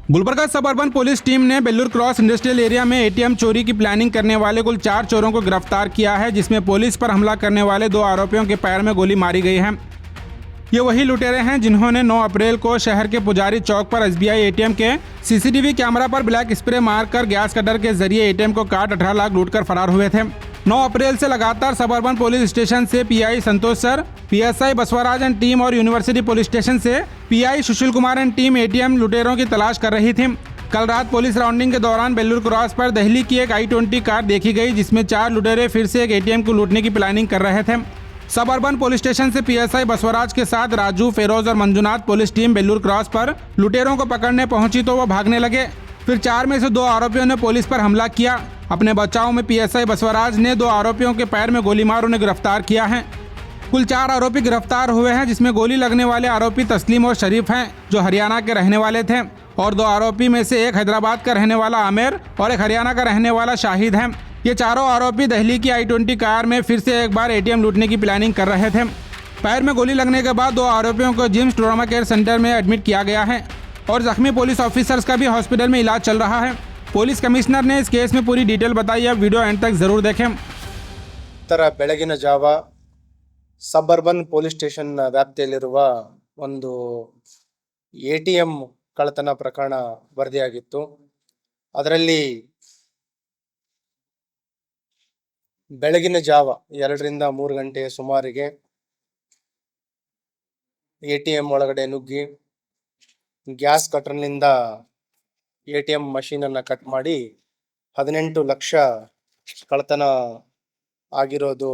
गुलबर्गा सब urban police team ने Bellur cross industrial area में एटीएम चोरी की प्लानिंग करने वाले कुल 4 चोरों को गिरफ्तार किया है, जिसमें पुलिस पर हमला करने वाले 2 आरोपियों के पैर में गोली मारी गई है। ये वही लुटेरे हैं जिन्होंने 9 अप्रैल को शहर के पुजारी चौक पर एसबीआई एटीएम के सीसीटीवी कैमरा पर ब्लैक स्प्रे मारकर गैस कटर के जरिए एटीएम को काट 18 लाख लूटकर फरार हुए थे। 9 अप्रैल से लगातार सब अर्बन पुलिस स्टेशन से pi Santosh sir, PSI Basavaraj and team और यूनिवर्सिटी पुलिस स्टेशन से pi Sushil Kumar and team ATM लुटेरों की तलाश कर रही थी। कल रात पुलिस राउंडिंग के दौरान बेल्लूर क्रॉस पर दिल्ली की एक i20 कार देखी गई, जिसमें 4 लुटेरे फिर से एक एटीएम को लूटने की प्लानिंग कर रहे थे। सब अर्बन पुलिस स्टेशन से पीएसआई बसवराज के साथ राजू, फेरोज और Manjunath police team Bellur cross पर लुटेरों को पकड़ने पहुंची तो वो भागने लगे। फिर 4 में से 2 आरोपियों ने पुलिस पर हमला किया। अपने बचाव में पीएसआई बसवराज ने 2 आरोपियों के पैर में गोली मार उन्हें गिरफ्तार किया है। कुल 4 आरोपी गिरफ्तार हुए हैं, जिसमें गोली लगने वाले आरोपी तस्लीम और शरीफ हैं, जो हरियाणा के रहने वाले थे, और 2 आरोपी में से एक हैदराबाद का रहने वाला आमिर और एक हरियाणा का रहने वाला शाहिद है। ये चारों आरोपी दिल्ली की i20 कार में फिर से एक बार एटीएम लूटने की प्लानिंग कर रहे थे। पैर में गोली लगने के बाद 2 आरोपियों को जिम्स ट्रॉमा केयर सेंटर में एडमिट किया गया है और जख्मी पुलिस ऑफिसर्स का भी हॉस्पिटल में इलाज चल रहा है। पुलिस कमिश्नर ने इस केस में पूरी डिटेल बताई है, वीडियो एंड तक जरूर देखें। ಬೆಳಗಿನ ಜಾವ ಸಬರ್ಬನ್ ಪೊಲೀಸ್ ಸ್ಟೇಷನ್ ವ್ಯಾಪ್ತಿಯಲ್ಲಿರುವ ಒಂದು ಎಟಿಎಂ ಕಳ್ಳತನ ಪ್ರಕರಣ ವರದಿಯಾಗಿತ್ತು. ಅದರಲ್ಲಿ ಬೆಳಗಿನ ಜಾವ 2 ರಿಂದ 3 ಗಂಟೆ ಸುಮಾರಿಗೆ ಎಟಿಎಂ ಒಳಗಡೆ ನುಗ್ಗಿ ಗ್ಯಾಸ್ ಕಟರ್ನಿಂದ ಎಟಿಎಂ ಮಷೀನ್ ಅನ್ನ ಕಟ್ ಮಾಡಿ 18 ಲಕ್ಷ ಕಳ್ಳತನ ಆಗಿರೋದು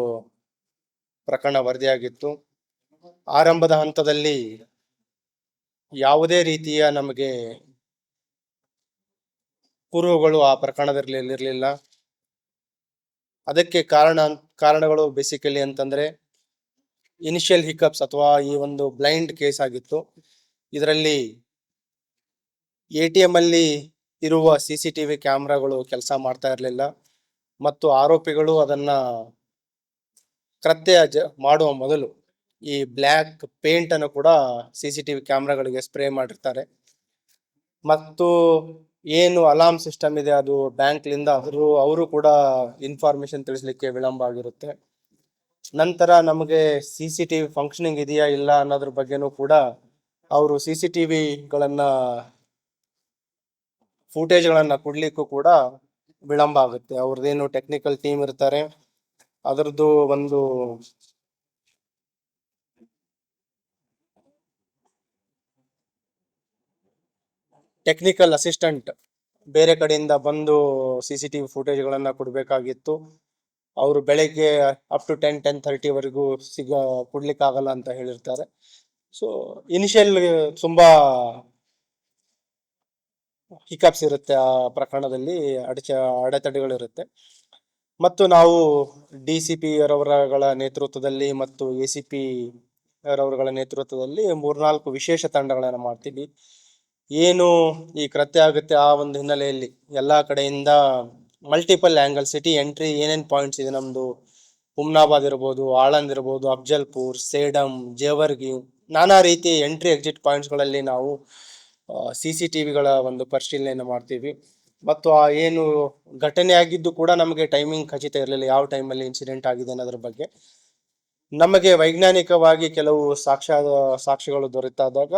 ಪ್ರಕರಣ ವರದಿಯಾಗಿತ್ತು. ಆರಂಭದ ಹಂತದಲ್ಲಿ ಯಾವುದೇ ರೀತಿಯ ನಮಗೆ ಪೂರ್ವಗಳು ಆ ಪ್ರಕರಣದಲ್ಲಿ ಇರಲಿಲ್ಲ. ಅದಕ್ಕೆ ಕಾರಣಗಳು ಬೇಸಿಕಲಿ ಅಂತಂದ್ರೆ ಇನಿಷಿಯಲ್ ಹಿಕಪ್ಸ್ ಅಥವಾ ಈ ಒಂದು ಬ್ಲೈಂಡ್ ಕೇಸ್ ಆಗಿತ್ತು. ಇದರಲ್ಲಿ ಎಟಿಎಂ ಅಲ್ಲಿ ಇರುವ ಸಿಸಿಟಿವಿ ಕ್ಯಾಮ್ರಾಗಳು ಕೆಲಸ ಮಾಡ್ತಾ ಇರಲಿಲ್ಲ ಮತ್ತು ಆರೋಪಿಗಳು ಅದನ್ನ ಕೃತ್ಯ ಮಾಡುವ ಮೊದಲು ಈ ಬ್ಲ್ಯಾಕ್ ಪೇಂಟ್ ಅನ್ನು ಕೂಡ ಸಿಸಿಟಿವಿ ಕ್ಯಾಮ್ರಾಗಳಿಗೆ ಸ್ಪ್ರೇ ಮಾಡಿರ್ತಾರೆ. ಮತ್ತು ಏನು ಅಲಾರ್ಮ್ ಸಿಸ್ಟಮ್ ಇದೆ ಅದು ಬ್ಯಾಂಕ್ಲಿಂದ ಅವರು ಕೂಡ ಇನ್ಫಾರ್ಮೇಶನ್ ತಿಳಿಸ್ಲಿಕ್ಕೆ ವಿಳಂಬ ಆಗಿರುತ್ತೆ. ನಂತರ ನಮಗೆ ಸಿಸಿಟಿವಿ ಫಂಕ್ಷನಿಂಗ್ ಇದೆಯಾ ಇಲ್ಲ ಅನ್ನೋದ್ರ ಬಗ್ಗೆನೂ ಕೂಡ ಅವರು ಸಿಸಿಟಿವಿಗಳನ್ನ ಫುಟೇಜ್ಗಳನ್ನ ಕೊಡ್ಲಿಕ್ಕೂ ಕೂಡ ವಿಳಂಬ ಆಗುತ್ತೆ. ಅವ್ರದ್ದೇನು ಟೆಕ್ನಿಕಲ್ ಟೀಮ್ ಇರ್ತಾರೆ, ಅದರದ್ದು ಒಂದು ಟೆಕ್ನಿಕಲ್ ಅಸಿಸ್ಟೆಂಟ್ ಬೇರೆ ಕಡೆಯಿಂದ ಬಂದು ಸಿಸಿಟಿವಿ ಫುಟೇಜ್ಗಳನ್ನ ಕೊಡ್ಬೇಕಾಗಿತ್ತು. ಅವರು ಬೆಳಗ್ಗೆ ಅಪ್ ಟು 10-10:30 ವರೆಗೂ ಕೊಡ್ಲಿಕ್ಕೆ ಆಗಲ್ಲ ಅಂತ ಹೇಳಿರ್ತಾರೆ. ಸೊ ಇನಿಷಿಯಲ್ ತುಂಬಾ ಹಿಕಪ್ಸ್ ಇರುತ್ತೆ, ಆ ಪ್ರಕರಣದಲ್ಲಿ ಅಡೆತಡೆಗಳಿರುತ್ತೆ. ಮತ್ತು ನಾವು DCP ರವರಗಳ ನೇತೃತ್ವದಲ್ಲಿ ಮತ್ತು ACP ರವರುಗಳ ನೇತೃತ್ವದಲ್ಲಿ 3-4 ವಿಶೇಷ ತಂಡಗಳನ್ನ ಮಾಡ್ತೀವಿ. ಏನು ಈ ಕೃತ್ಯ ಆಗುತ್ತೆ ಆ ಒಂದು ಹಿನ್ನೆಲೆಯಲ್ಲಿ ಎಲ್ಲಾ ಕಡೆಯಿಂದ ಮಲ್ಟಿಪಲ್ ಆಂಗಲ್ ಸಿಟಿ ಎಂಟ್ರಿ ಏನೇನ್ ಪಾಯಿಂಟ್ಸ್ ಇದೆ ನಮ್ದು, ಹುಮ್ನಾಬಾದ್ ಇರ್ಬೋದು, ಆಳಂದ್ ಇರ್ಬೋದು, ಅಫ್ಜಲ್ಪುರ್, ಸೇಡಂ, ಜೇವರ್ಗಿ, ನಾನಾ ರೀತಿ ಎಂಟ್ರಿ ಎಕ್ಸಿಟ್ ಪಾಯಿಂಟ್ಸ್ ಗಳಲ್ಲಿ ನಾವು CCTVಗಳ ಒಂದು ಪರಿಶೀಲನೆ ಮಾಡ್ತೀವಿ. ಮತ್ತು ಆ ಏನು ಘಟನೆ ಆಗಿದ್ದು ಕೂಡ ನಮಗೆ ಟೈಮಿಂಗ್ ಖಚಿತ ಇರಲಿಲ್ಲ, ಯಾವ ಟೈಮಲ್ಲಿ ಇನ್ಸಿಡೆಂಟ್ ಆಗಿದೆ ಅನ್ನೋದ್ರ ಬಗ್ಗೆ. ನಮಗೆ ವೈಜ್ಞಾನಿಕವಾಗಿ ಕೆಲವು ಸಾಕ್ಷ್ಯಗಳು ದೊರೆತಾದಾಗ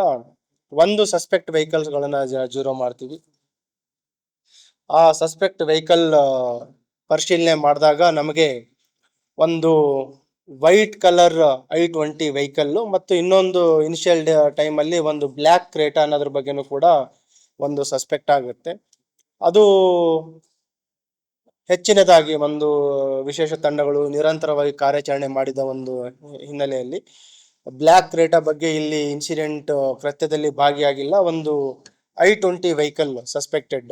ಒಂದು ಸಸ್ಪೆಕ್ಟ್ ವೆಹಿಕಲ್ಸ್ ಗಳನ್ನ ಜೀರೋ ಮಾಡ್ತೀವಿ. ಆ ಸಸ್ಪೆಕ್ಟ್ ವೆಹಿಕಲ್ ಪರಿಶೀಲನೆ ಮಾಡಿದಾಗ ನಮಗೆ ಒಂದು ವೈಟ್ ಕಲರ್ i20 ವೆಹಿಕಲ್ ಮತ್ತು ಇನ್ನೊಂದು ಇನಿಷಿಯಲ್ ಟೈಮ್ ಅಲ್ಲಿ ಒಂದು ಬ್ಲ್ಯಾಕ್ ಕ್ರೇಟಾ ಅನ್ನೋದ್ರ ಬಗ್ಗೆನೂ ಕೂಡ ಒಂದು ಸಸ್ಪೆಕ್ಟ್ ಆಗುತ್ತೆ. ಅದು ಹೆಚ್ಚಿನದಾಗಿ ಒಂದು ವಿಶೇಷ ತಂಡಗಳು ನಿರಂತರವಾಗಿ ಕಾರ್ಯಾಚರಣೆ ಮಾಡಿದ ಒಂದು ಹಿನ್ನೆಲೆಯಲ್ಲಿ ಬ್ಲ್ಯಾಕ್ ಕ್ರೇಟಾ ಬಗ್ಗೆ ಇಲ್ಲಿ ಇನ್ಸಿಡೆಂಟ್ ಕೃತ್ಯದಲ್ಲಿ ಭಾಗಿಯಾಗಿಲ್ಲ, ಒಂದು i20 ವೆಹಿಕಲ್ ಸಸ್ಪೆಕ್ಟೆಡ್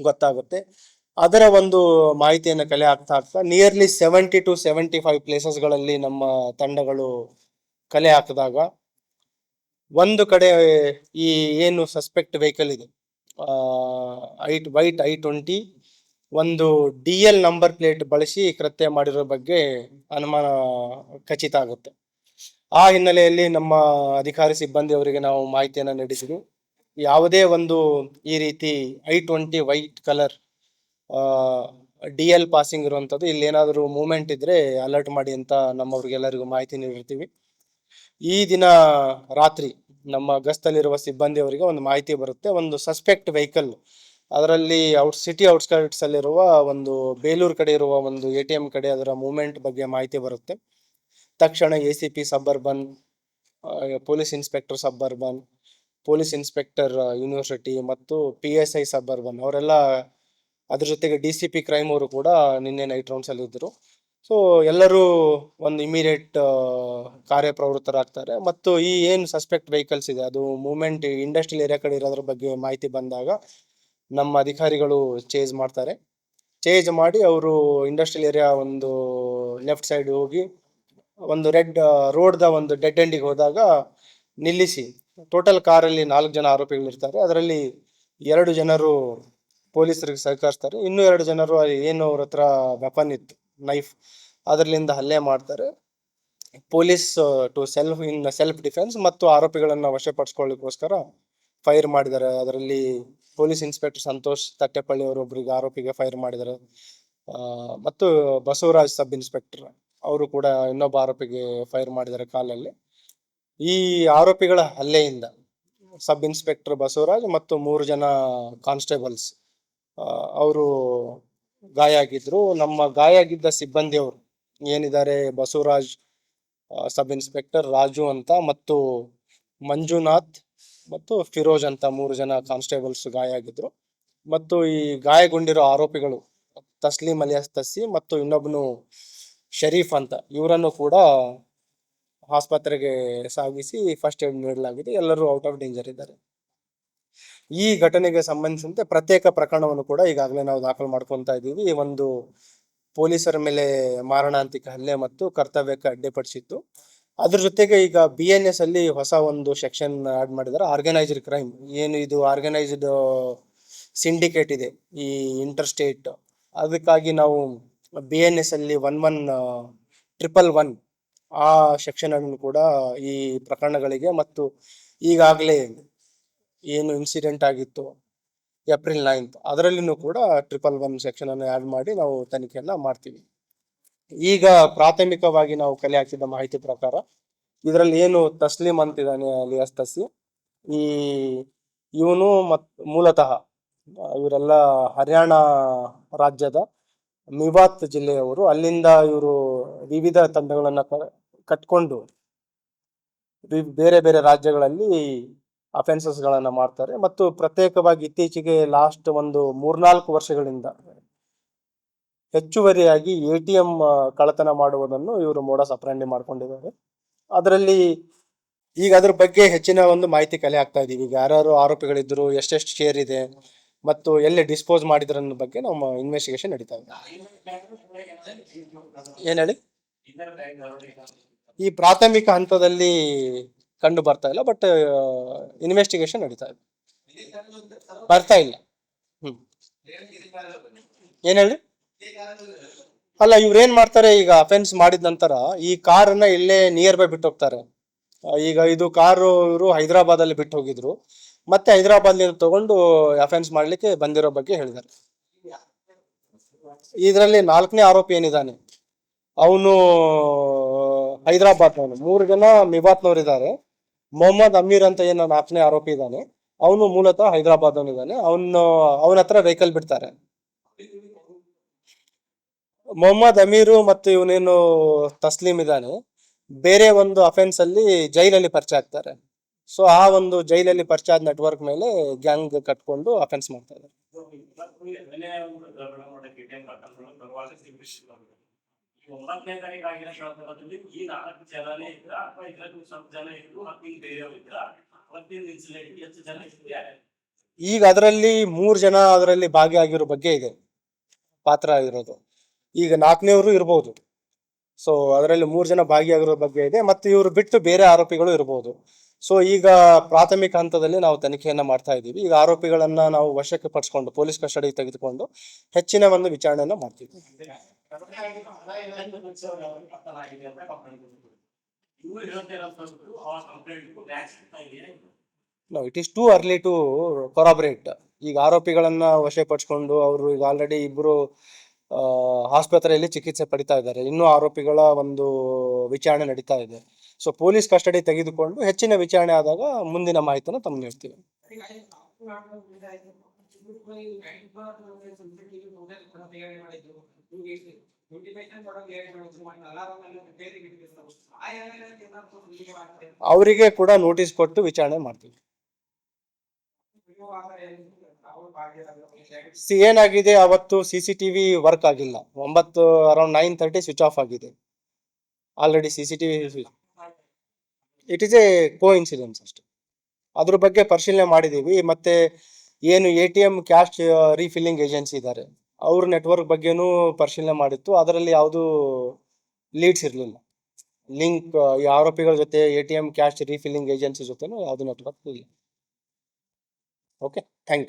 ಗೊತ್ತಾಗುತ್ತೆ. ಅದರ ಒಂದು ಮಾಹಿತಿಯನ್ನು ಕಲೆ ಹಾಕ್ತಾ ನಿಯರ್ಲಿ 70 to 75 ಪ್ಲೇಸಸ್ಗಳಲ್ಲಿ ನಮ್ಮ ತಂಡಗಳು ಕಲೆ ಹಾಕಿದಾಗ ಒಂದು ಕಡೆ ಈ ಏನು ಸಸ್ಪೆಕ್ಟ್ ವೆಹಿಕಲ್ ಇದೆ ವೈಟ್ i20 ಒಂದು DL ನಂಬರ್ ಪ್ಲೇಟ್ ಬಳಸಿ ಕೃತ್ಯ ಮಾಡಿರೋ ಬಗ್ಗೆ ಅನುಮಾನ ಖಚಿತ ಆಗುತ್ತೆ. ಆ ಹಿನ್ನೆಲೆಯಲ್ಲಿ ನಮ್ಮ ಅಧಿಕಾರಿ ಸಿಬ್ಬಂದಿ ಅವರಿಗೆ ನಾವು ಮಾಹಿತಿಯನ್ನು ನೀಡಿಸಿದ್ವಿ. ಯಾವುದೇ ಒಂದು ಈ ರೀತಿ I-20 white colour DL passing ಇರುವಂಥದ್ದು, ಇಲ್ಲಿ ಏನಾದರೂ ಮೂವ್ಮೆಂಟ್ ಇದ್ರೆ ಅಲರ್ಟ್ ಮಾಡಿ ಅಂತ ನಮ್ಮವ್ರಿಗೆಲ್ಲರಿಗೂ ಮಾಹಿತಿ ನೀಡಿರ್ತೀವಿ. ಈ ದಿನ ರಾತ್ರಿ ನಮ್ಮ ಗಸ್ತಲ್ಲಿರುವ ಸಿಬ್ಬಂದಿಯವರಿಗೆ ಒಂದು ಮಾಹಿತಿ ಬರುತ್ತೆ, ಒಂದು ಸಸ್ಪೆಕ್ಟ್ ವೆಹಿಕಲ್ ಅದರಲ್ಲಿ ಸಿಟಿ ಔಟ್ಸ್ಕರ್ಟ್ಸ್ ಅಲ್ಲಿರುವ ಒಂದು ಬೇಲೂರು ಕಡೆ ಇರುವ ಒಂದು ATM ಕಡೆ ಅದರ ಮೂವ್ಮೆಂಟ್ ಬಗ್ಗೆ ಮಾಹಿತಿ ಬರುತ್ತೆ. ತಕ್ಷಣ ACP ಸಬ್ಬರ್ಬನ್, police inspector ಸಬ್ಬರ್ಬನ್, police inspector university ಮತ್ತು PSI ಸಬ್ಬರ್ಬನ್ ಅವರೆಲ್ಲ, ಅದ್ರ ಜೊತೆಗೆ DCP ಕ್ರೈಮ್ ಅವರು ಕೂಡ ನಿನ್ನೆ ನೈಟ್ ರೌಂಡ್ಸ್ ಅಲ್ಲಿ ಇದ್ದರು. ಸೊ ಎಲ್ಲರೂ ಒಂದು ಇಮಿಡಿಯೇಟ್ ಕಾರ್ಯಪ್ರವೃತ್ತರಾಗ್ತಾರೆ. ಮತ್ತು ಈ ಏನು ಸಸ್ಪೆಕ್ಟ್ ವೆಹಿಕಲ್ಸ್ ಇದೆ ಅದು ಮೂವ್ಮೆಂಟ್ ಇಂಡಸ್ಟ್ರಿಯಲ್ ಏರಿಯಾ ಕಡೆ ಇರೋದ್ರ ಬಗ್ಗೆ ಮಾಹಿತಿ ಬಂದಾಗ ನಮ್ಮ ಅಧಿಕಾರಿಗಳು ಚೇಸ್ ಮಾಡ್ತಾರೆ. ಚೇಂಜ್ ಮಾಡಿ ಅವರು ಇಂಡಸ್ಟ್ರಿಯಲ್ ಏರಿಯಾ ಒಂದು ಲೆಫ್ಟ್ ಸೈಡ್ ಹೋಗಿ ಒಂದು ರೆಡ್ ರೋಡ್ದ ಒಂದು ಡೆಡ್ ಎಂಡಿಗೆ ಹೋದಾಗ ನಿಲ್ಲಿಸಿ, ಟೋಟಲ್ ಕಾರಲ್ಲಿ 4 ಜನ ಆರೋಪಿಗಳು ಇರ್ತಾರೆ. ಅದರಲ್ಲಿ 2 ಜನರು ಪೊಲೀಸರಿಗೆ ಸಹಕರಿಸ್ತಾರೆ, ಇನ್ನೂ 2 ಜನರು ಏನು ಅವ್ರ ಹತ್ರ ವೆಪನ್ ಇತ್ತು, ನೈಫ್, ಅದರಲ್ಲಿಂದ ಹಲ್ಲೆ ಮಾಡ್ತಾರೆ. ಪೊಲೀಸ್ ಟು ಸೆಲ್ಫ್ ಡಿಫೆನ್ಸ್ ಮತ್ತು ಆರೋಪಿಗಳನ್ನ ವಶಪಡಿಸ್ಕೊಳ್ಳಿಕ್ಕೋಸ್ಕರ ಫೈರ್ ಮಾಡಿದ್ದಾರೆ. ಅದರಲ್ಲಿ ಪೊಲೀಸ್ ಇನ್ಸ್ಪೆಕ್ಟರ್ ಸಂತೋಷ್ ತಟ್ಟೆಪಳ್ಳಿ ಅವರೊಬ್ಬರಿಗೆ ಆರೋಪಿಗೆ ಫೈರ್ ಮಾಡಿದ್ದಾರೆ. ಮತ್ತು ಬಸವರಾಜ್ ಸಬ್ ಇನ್ಸ್ಪೆಕ್ಟರ್ ಅವರು ಕೂಡ ಇನ್ನೊಬ್ಬ ಆರೋಪಿಗೆ ಫೈರ್ ಮಾಡಿದ್ದಾರೆ ಕಾಲಲ್ಲಿ. ಈ ಆರೋಪಿಗಳ ಹಲ್ಲೆಯಿಂದ ಸಬ್ ಇನ್ಸ್ಪೆಕ್ಟರ್ ಬಸವರಾಜ್ ಮತ್ತು 3 ಜನ ಕಾನ್ಸ್ಟೇಬಲ್ಸ್ ಅವರು ಗಾಯ ಆಗಿದ್ರು. ನಮ್ಮ ಗಾಯ ಆಗಿದ್ದ ಸಿಬ್ಬಂದಿಯವರು ಏನಿದ್ದಾರೆ, ಬಸವರಾಜ್ ಸಬ್ ಇನ್ಸ್ಪೆಕ್ಟರ್, ರಾಜು ಅಂತ ಮತ್ತು ಮಂಜುನಾಥ್ ಮತ್ತು ಫಿರೋಜ್ ಅಂತ 3 ಜನ ಕಾನ್ಸ್ಟೇಬಲ್ಸ್ ಗಾಯ ಆಗಿದ್ರು. ಮತ್ತು ಈ ಗಾಯಗೊಂಡಿರೋ ಆರೋಪಿಗಳು ತಸ್ಲೀಂ ಅಲಿಯಾಸ್ ತಸ್ಸಿ ಮತ್ತು ಇನ್ನೊಬ್ಬನು ಶರೀಫ್ ಅಂತ, ಇವರನ್ನು ಕೂಡ ಆಸ್ಪತ್ರೆಗೆ ಸಾಗಿಸಿ ಫಸ್ಟ್ ಏಡ್ ನೀಡಲಾಗಿದೆ. ಎಲ್ಲರೂ ಔಟ್ ಆಫ್ ಡೇಂಜರ್ ಇದ್ದಾರೆ. ಈ ಘಟನೆಗೆ ಸಂಬಂಧಿಸಿದಂತೆ ಪ್ರತ್ಯೇಕ ಪ್ರಕರಣವನ್ನು ಕೂಡ ಈಗಾಗಲೇ ನಾವು ದಾಖಲು ಮಾಡ್ಕೊತಾ ಇದ್ದೀವಿ. ಒಂದು ಪೊಲೀಸರ ಮೇಲೆ ಮಾರಣಾಂತಿಕ ಹಲ್ಲೆ ಮತ್ತು ಕರ್ತವ್ಯಕ್ಕೆ ಅಡ್ಡಿಪಡಿಸಿತ್ತು. ಅದ್ರ ಜೊತೆಗೆ ಈಗ BNS ಅಲ್ಲಿ ಹೊಸ ಒಂದು ಸೆಕ್ಷನ್ ಆಡ್ ಮಾಡಿದ್ದಾರೆ, ಆರ್ಗನೈಸ್ಡ್ ಕ್ರೈಮ್. ಏನು ಇದು ಆರ್ಗನೈಸ್ಡ್ ಸಿಂಡಿಕೇಟ್ ಇದೆ ಈ ಇಂಟರ್ ಸ್ಟೇಟ್, ಅದಕ್ಕಾಗಿ ನಾವು BNS ಅಲ್ಲಿ 11111 ಆ ಸೆಕ್ಷನ್ ಅನ್ನು ಕೂಡ ಈ ಪ್ರಕರಣಗಳಿಗೆ ಮತ್ತು ಈಗಾಗಲೇ ಏನು ಇನ್ಸಿಡೆಂಟ್ ಆಗಿತ್ತು ಏಪ್ರಿಲ್ 9 ಅದರಲ್ಲಿನೂ ಕೂಡ 111 ಸೆಕ್ಷನ್ ಅನ್ನು ಆಡ್ ಮಾಡಿ ನಾವು ತನಿಖೆಯನ್ನ ಮಾಡ್ತೀವಿ. ಈಗ ಪ್ರಾಥಮಿಕವಾಗಿ ನಾವು ಕಲೆ ಹಾಕಿದ ಮಾಹಿತಿ ಪ್ರಕಾರ ಇದರಲ್ಲಿ ಏನು ತಸ್ಲೀಂ ಅಂತಿದ್ದಾನೆ ಅಲಿಯಾಸ್ ತಸ್ಸಿ, ಇವನು ಮೂಲತಃ ಇವರೆಲ್ಲ ಹರಿಯಾಣ ರಾಜ್ಯದ ಮಿವಾತ್ ಜಿಲ್ಲೆಯವರು. ಅಲ್ಲಿಂದ ಇವರು ವಿವಿಧ ತಂಡಗಳನ್ನ ಕಟ್ಕೊಂಡು ಬೇರೆ ಬೇರೆ ರಾಜ್ಯಗಳಲ್ಲಿ ಅಫೆನ್ಸಸ್ ಗಳನ್ನ ಮಾಡ್ತಾರೆ. ಮತ್ತು ಪ್ರತ್ಯೇಕವಾಗಿ ಇತ್ತೀಚೆಗೆ ಲಾಸ್ಟ್ ಒಂದು 3-4 ವರ್ಷಗಳಿಂದ ಹೆಚ್ಚುವರಿಯಾಗಿ ATM ಕಳ್ಳತನ ಮಾಡುವುದನ್ನು ಇವರು ಮೋಡಸ್ ಆಪರೆಂಡಿ ಮಾಡ್ಕೊಂಡಿದ್ದಾರೆ. ಅದರಲ್ಲಿ ಈಗ ಅದ್ರ ಬಗ್ಗೆ ಹೆಚ್ಚಿನ ಒಂದು ಮಾಹಿತಿ ಕಲೆ ಹಾಕ್ತಾ ಇದೀವಿ. ಈಗ ಯಾರ್ಯಾರು ಆರೋಪಿಗಳಿದ್ರು, ಎಷ್ಟೆಷ್ಟು ಶೇರ್ ಇದೆ ಮತ್ತು ಎಲ್ಲಿ ಡಿಸ್ಪೋಸ್ ಮಾಡಿದ್ರ ಅನ್ನೋ ಬಗ್ಗೆ ನಮ್ಮ ಇನ್ವೆಸ್ಟಿಗೇಷನ್ ನಡೀತಾ ಇದೆ. ಏನ್ ಹೇಳಿ, ಈ ಪ್ರಾಥಮಿಕ ಹಂತದಲ್ಲಿ ಕಂಡು ಬರ್ತಾ ಇಲ್ಲ, ಬಟ್ ಇನ್ವೆಸ್ಟಿಗೇಷನ್ ನಡೀತಾ ಇದೆ. ಬರ್ತಾ ಇಲ್ಲ. ಏನ್ ಹೇಳಿ, ಅಲ್ಲ ಇವ್ರೇನ್ ಮಾಡ್ತಾರೆ, ಈಗ ಅಫೆನ್ಸ್ ಮಾಡಿದ ನಂತರ ಈ ಕಾರನ್ನ ಇಲ್ಲೇ ನಿಯರ್ ಬೈ ಬಿಟ್ಟು ಹೋಗ್ತಾರೆ. ಈಗ ಇದು ಕಾರು ಇವರು ಹೈದರಾಬಾದ್ ಅಲ್ಲಿ ಬಿಟ್ಟು ಹೋಗಿದ್ರು, ಮತ್ತೆ ಹೈದರಾಬಾದ್ ತಗೊಂಡು ಅಫೆನ್ಸ್ ಮಾಡ್ಲಿಕ್ಕೆ ಬಂದಿರೋ ಬಗ್ಗೆ ಹೇಳಿದ್ದಾರೆ. ಇದರಲ್ಲಿ 4ನೇ ಆರೋಪಿ ಏನಿದ್ದಾನೆ ಅವನು ಹೈದರಾಬಾದ್ನವನು. 3 ಜನ ಮಿವಾತ್ನವ್ರು ಇದ್ದಾರೆ. ಮೊಹಮ್ಮದ್ ಅಮೀರ್ ಅಂತ ಏನು 4ನೇ ಆರೋಪಿ ಇದ್ದಾನೆ, ಅವನು ಮೂಲತಃ ಹೈದರಾಬಾದ್ ಅವನಿದ್ದಾನೆ. ಅವನ ಹತ್ರ ವೆಹಿಕಲ್ ಬಿಡ್ತಾರೆ. ಮೊಹಮ್ಮದ್ ಅಮೀರು ಮತ್ತು ಇವನೇನು ತಸ್ಲೀಂ ಇದ್ದಾನೆ, ಬೇರೆ ಒಂದು ಅಫೆನ್ಸ್ ಅಲ್ಲಿ ಜೈಲಲ್ಲಿ ಪರಿಚಯ ಆಗ್ತಾರೆ. ಸೊ ಆ ಒಂದು ಜೈಲಲ್ಲಿ ಪರಿಚಯ ಆದ ನೆಟ್ವರ್ಕ್ ಮೇಲೆ ಗ್ಯಾಂಗ್ ಕಟ್ಕೊಂಡು ಅಫೆನ್ಸ್ ಮಾಡ್ತಾ ಇದ್ದಾರೆ. ಈಗ ಅದರಲ್ಲಿ 3 ಜನ ಅದರಲ್ಲಿ ಭಾಗಿಯಾಗಿರೋ ಬಗ್ಗೆ ಇದೆ, ಪಾತ್ರ ಆಗಿರೋದು. ಈಗ 4ನೇವರು ಇರ್ಬೋದು. ಸೊ ಅದರಲ್ಲಿ 3 ಜನ ಭಾಗಿಯಾಗಿರೋ ಬಗ್ಗೆ ಇದೆ, ಮತ್ತು ಇವರು ಬಿಟ್ಟು ಬೇರೆ ಆರೋಪಿಗಳು ಇರ್ಬೋದು. ಸೊ ಈಗ ಪ್ರಾಥಮಿಕ ಹಂತದಲ್ಲಿ ನಾವು ತನಿಖೆಯನ್ನ ಮಾಡ್ತಾ ಇದ್ದೀವಿ. ಈಗ ಆರೋಪಿಗಳನ್ನ ನಾವು ವಶಕ್ಕೆ ಪಡಿಸ್ಕೊಂಡು ಪೊಲೀಸ್ ಕಸ್ಟಡಿ ತೆಗೆದುಕೊಂಡು ಹೆಚ್ಚಿನ ಒಂದು ವಿಚಾರಣೆಯನ್ನ ಮಾಡ್ತೀವಿ. No it is too early to corroborate. ಈಗ ಆರೋಪಿಗಳನ್ನ ವಶಪಡಿಸಿಕೊಂಡು ಅವರು ಈಗ ಆಲ್ರೆಡಿ ಇಬ್ಬರು ಆಸ್ಪತ್ರೆಯಲ್ಲಿ ಚಿಕಿತ್ಸೆ ಪಡಿತಾ ಇದ್ದಾರೆ. ಇನ್ನೂ ಆರೋಪಿಗಳ ಒಂದು ವಿಚಾರಣೆ ನಡೀತಾ ಇದೆ. ಸೊ ಪೊಲೀಸ್ ಕಸ್ಟಡಿ ತೆಗೆದುಕೊಂಡು ಹೆಚ್ಚಿನ ವಿಚಾರಣೆ ಆದಾಗ ಮುಂದಿನ ಮಾಹಿತಿನ ತಮ್ಗೆ ನೀಡ್ತೀವಿ. ಅವರಿಗೆ ಕೂಡ ನೋಟಿಸ್ ಕೊಟ್ಟು ವಿಚಾರಣೆ ಮಾಡ್ತೀವಿ. ಏನಾಗಿದೆ, ಅವತ್ತು CCTV ವರ್ಕ್ ಆಗಿಲ್ಲ. ಅರೌಂಡ್ 9:30 ಸ್ವಿಚ್ ಆಫ್ ಆಗಿದೆ already CCTV. It is a coincidence ಅಷ್ಟೇ. ಅದ್ರ ಬಗ್ಗೆ ಪರಿಶೀಲನೆ ಮಾಡಿದೀವಿ. ಮತ್ತೆ ಏನು ATM ಕ್ಯಾಶ್ ರೀಫಿಲ್ಲಿಂಗ್ ಏಜೆನ್ಸಿ ಇದ್ದಾರೆ, ಅವ್ರ ನೆಟ್ವರ್ಕ್ ಬಗ್ಗೆನೂ ಪರಿಶೀಲನೆ ಮಾಡಿತ್ತು. ಅದರಲ್ಲಿ ಯಾವುದು ಲೀಡ್ಸ್ ಇರಲಿಲ್ಲ. ಲಿಂಕ್ ಈ ಆರೋಪಿಗಳ ಜೊತೆ ATM ಕ್ಯಾಶ್ ರೀಫಿಲ್ಲಿಂಗ್ ಏಜೆನ್ಸಿ ಜೊತೆನೂ ಯಾವುದು ನೆಟ್ವರ್ಕ್ ಇಲ್ಲ. Okay, thank you.